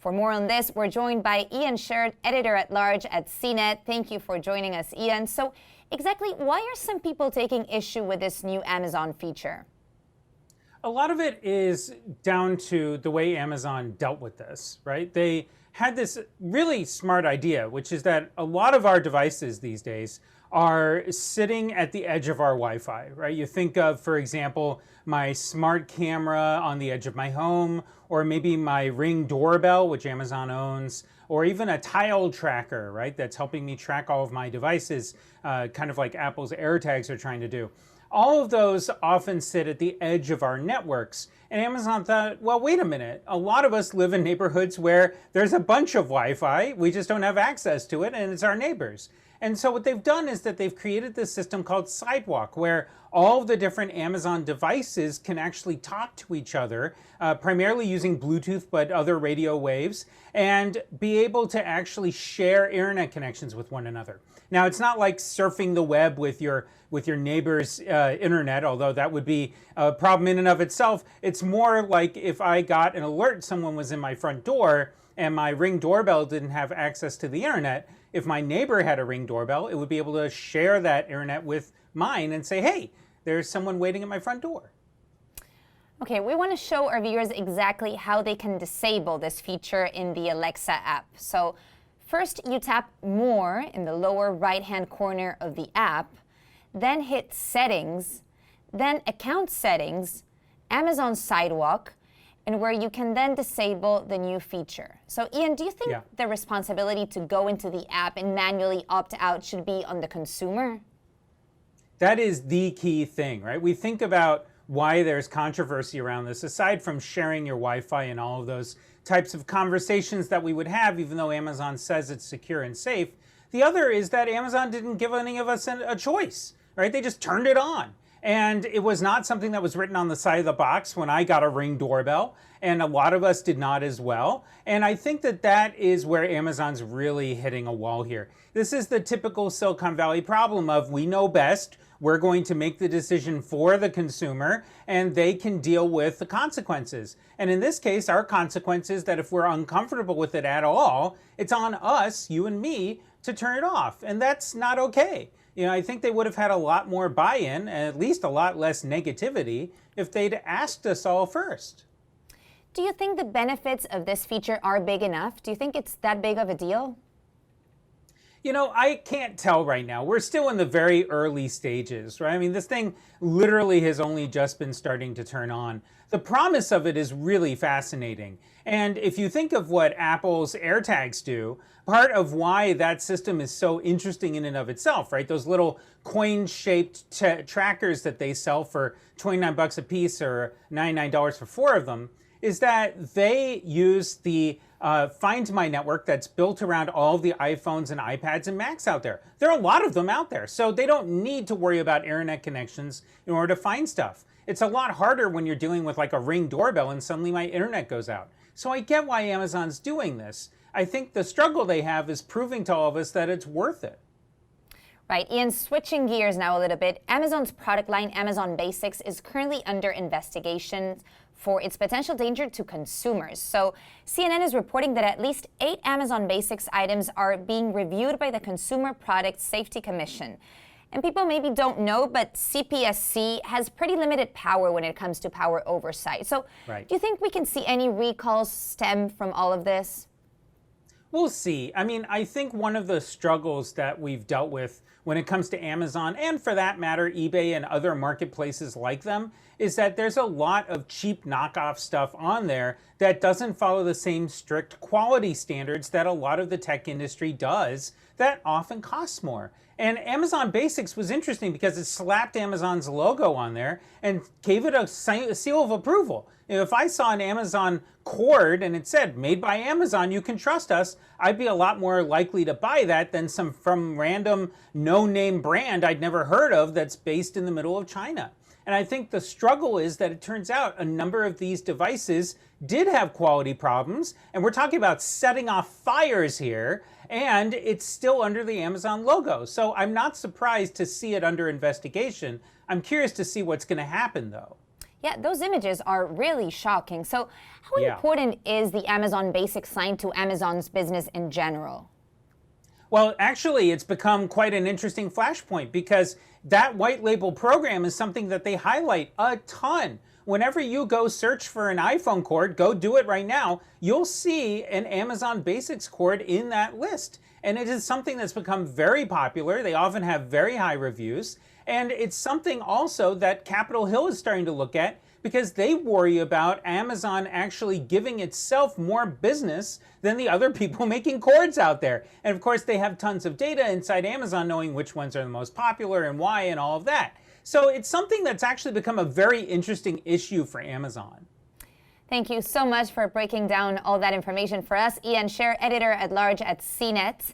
For more on this, we're joined by Sherr, editor-at-large at CNET. Thank you for joining us, Ian. So exactly why are some people taking issue with this new Amazon feature? A lot of it is down to the way Amazon dealt with this, right? They had this really smart idea, which is that a lot of our devices these days are sitting at the edge of our Wi-Fi, right? You think of, for example, my smart camera on the edge of my home, or maybe my Ring doorbell, which Amazon owns, or even a tile tracker, right? That's helping me track all of my devices, kind of like Apple's AirTags are trying to do. All of those often sit at the edge of our networks. And Amazon thought, well, wait a minute. A lot of us live in neighborhoods where there's a bunch of Wi-Fi. We just don't have access to it, and it's our neighbors. And so what they've done is that they've created this system called Sidewalk, where all of the different Amazon devices can actually talk to each other, primarily using Bluetooth, but other radio waves, and be able to actually share internet connections with one another. Now, it's not like surfing the web with your neighbor's internet, although that would be a problem in and of itself. It's more like if I got an alert someone was in my front door and my Ring doorbell didn't have access to the internet. If my neighbor had a Ring doorbell, it would be able to share that internet with mine and say, hey, there's someone waiting at my front door. Okay, we want to show our viewers exactly how they can disable this feature in the Alexa app. So first, you tap More in the lower right-hand corner of the app, then hit Settings, then Account Settings, Amazon Sidewalk, and where you can then disable the new feature. So Ian, do you think the responsibility to go into the app and manually opt out should be on the consumer? That is the key thing, right? We think about why there's controversy around this, aside from sharing your Wi-Fi and all of those types of conversations that we would have, even though Amazon says it's secure and safe. The other is that Amazon didn't give any of us a choice, right? They just turned it on. And it was not something that was written on the side of the box when I got a Ring doorbell, and a lot of us did not as well. And I think that that is where Amazon's really hitting a wall here. This is the typical Silicon Valley problem of we know best, we're going to make the decision for the consumer, and they can deal with the consequences. And in this case, our consequence is that if we're uncomfortable with it at all, it's on us, you and me, to turn it off. And that's not okay. You know, I think they would have had a lot more buy-in, and at least a lot less negativity, if they'd asked us all first. Do you think the benefits of this feature are big enough? Do you think it's that big of a deal? You know, I can't tell right now. We're still in the very early stages, right? I mean, this thing literally has only just been starting to turn on. The promise of it is really fascinating. And if you think of what Apple's AirTags do, part of why that system is so interesting in and of itself, right? Those little coin-shaped trackers that they sell for 29 bucks a piece or $99 for 4 of them, is that they use the Find My network that's built around all of the iPhones and iPads and Macs out there. There are a lot of them out there, so they don't need to worry about internet connections in order to find stuff. It's a lot harder when you're dealing with like a Ring doorbell and suddenly my internet goes out. So I get why Amazon's doing this. I think the struggle they have is proving to all of us that it's worth it. Right, Ian, switching gears now a little bit, Amazon's product line, Amazon Basics, is currently under investigation for its potential danger to consumers. So CNN is reporting that at least 8 Amazon Basics items are being reviewed by the Consumer Product Safety Commission. And people maybe don't know, but CPSC has pretty limited power when it comes to power oversight. So do you think we can see any recalls stem from all of this? We'll see. I mean, I think one of the struggles that we've dealt with when it comes to Amazon, and for that matter, eBay and other marketplaces like them, is that there's a lot of cheap knockoff stuff on there that doesn't follow the same strict quality standards that a lot of the tech industry does, that often costs more. And Amazon Basics was interesting because it slapped Amazon's logo on there and gave it a seal of approval. You know, if I saw an Amazon cord and it said, made by Amazon, you can trust us, I'd be a lot more likely to buy that than some from random no-name brand I'd never heard of that's based in the middle of China. And I think the struggle is that it turns out a number of these devices did have quality problems, and we're talking about setting off fires here, and it's still under the Amazon logo. So I'm not surprised to see it under investigation. I'm curious to see what's going to happen, though. Yeah, those images are really shocking. So how Yeah. important is the Amazon Basics sign to Amazon's business in general? Well, actually, it's become quite an interesting flashpoint because that white label program is something that they highlight a ton. Whenever you go search for an iPhone cord, go do it right now, you'll see an Amazon Basics cord in that list. And it is something that's become very popular. They often have very high reviews. And it's something also that Capitol Hill is starting to look at because they worry about Amazon actually giving itself more business than the other people making cords out there. And of course, they have tons of data inside Amazon knowing which ones are the most popular and why and all of that. So it's something that's actually become a very interesting issue for Amazon. Thank you so much for breaking down all that information for us. Sherr, editor at large at CNET.